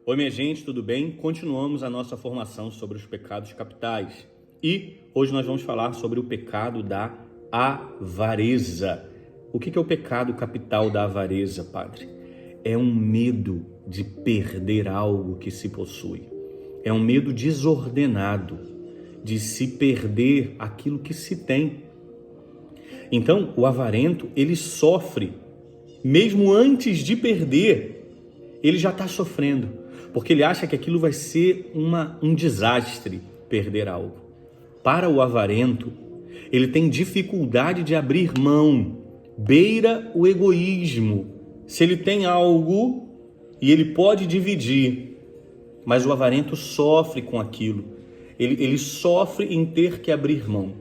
Oi, minha gente, tudo bem? Continuamos a nossa formação sobre os pecados capitais e hoje nós vamos falar sobre o pecado da avareza. O que é o pecado capital da avareza, padre? É um medo de perder algo que se possui. É um medo desordenado de se perder aquilo que se tem. Então, o avarento, ele sofre, mesmo antes de perder, ele já está sofrendo, porque ele acha que aquilo vai ser um desastre, perder algo. Para o avarento, ele tem dificuldade de abrir mão, beira o egoísmo. Se ele tem algo e ele pode dividir, mas o avarento sofre com aquilo, ele sofre em ter que abrir mão.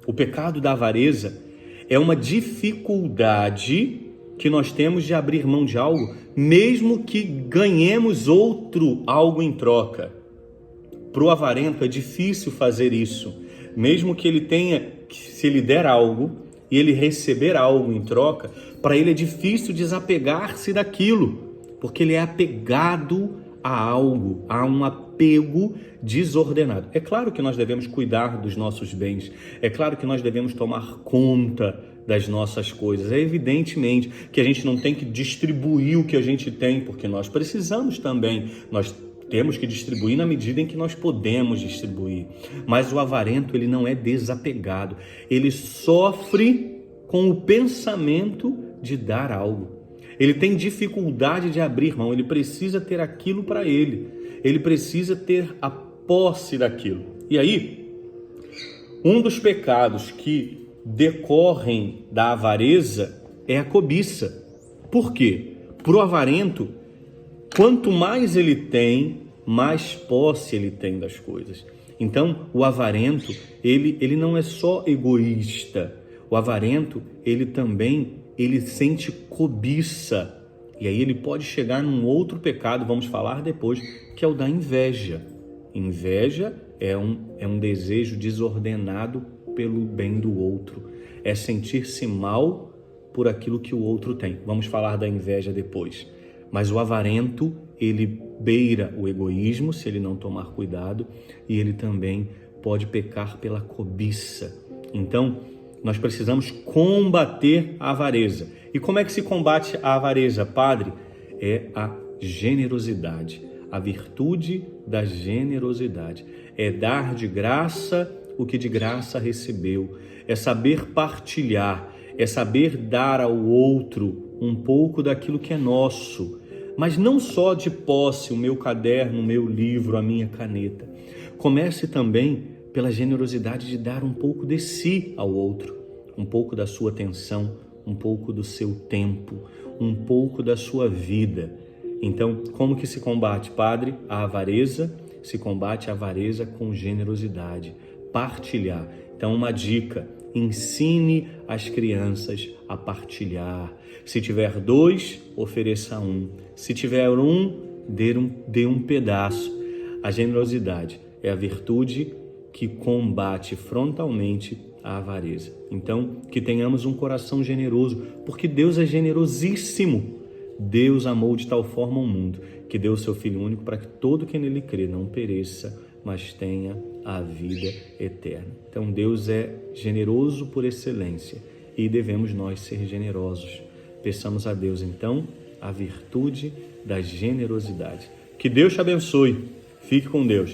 O pecado da avareza é uma dificuldade que nós temos de abrir mão de algo, mesmo que ganhemos algo em troca. Para o avarento é difícil fazer isso, mesmo que ele tenha, se ele der algo e ele receber algo em troca, para ele é difícil desapegar-se daquilo, porque ele é apegado a algo, a um apego desordenado. É claro que nós devemos cuidar dos nossos bens, é claro que nós devemos tomar conta das nossas coisas. É evidentemente que a gente não tem que distribuir o que a gente tem, porque nós precisamos também, nós temos que distribuir na medida em que nós podemos distribuir. Mas o avarento, ele não é desapegado, ele sofre com o pensamento de dar algo. Ele tem dificuldade de abrir mão, ele precisa ter aquilo para ele precisa ter a posse daquilo. E aí, um dos pecados que decorrem da avareza é a cobiça. Por quê? Para o avarento, quanto mais ele tem, mais posse ele tem das coisas. Então, o avarento, ele não é só egoísta. O avarento, ele sente cobiça. E aí ele pode chegar num outro pecado, vamos falar depois, que é o da inveja. Inveja é um desejo desordenado pelo bem do outro. É sentir-se mal por aquilo que o outro tem. Vamos falar da inveja depois. Mas o avarento, ele beira o egoísmo, se ele não tomar cuidado, e ele também pode pecar pela cobiça. Então, nós precisamos combater a avareza. E como é que se combate a avareza, padre? É a generosidade, a virtude da generosidade. É dar de graça o que de graça recebeu. É saber partilhar, é saber dar ao outro um pouco daquilo que é nosso. Mas não só de posse, o meu caderno, o meu livro, a minha caneta. Comece também pela generosidade de dar um pouco de si ao outro, um pouco da sua atenção, um pouco do seu tempo, um pouco da sua vida. Então, como que se combate, padre? A avareza, se combate a avareza com generosidade, partilhar. Então, uma dica, ensine as crianças a partilhar. Se tiver 2, ofereça 1. Se tiver 1, dê um pedaço. A generosidade é a virtude que combate frontalmente a avareza. Então, que tenhamos um coração generoso, porque Deus é generosíssimo. Deus amou de tal forma o mundo, que deu o seu Filho único para que todo que nele crê não pereça, mas tenha a vida eterna. Então, Deus é generoso por excelência e devemos nós ser generosos. Peçamos a Deus, então, a virtude da generosidade. Que Deus te abençoe. Fique com Deus.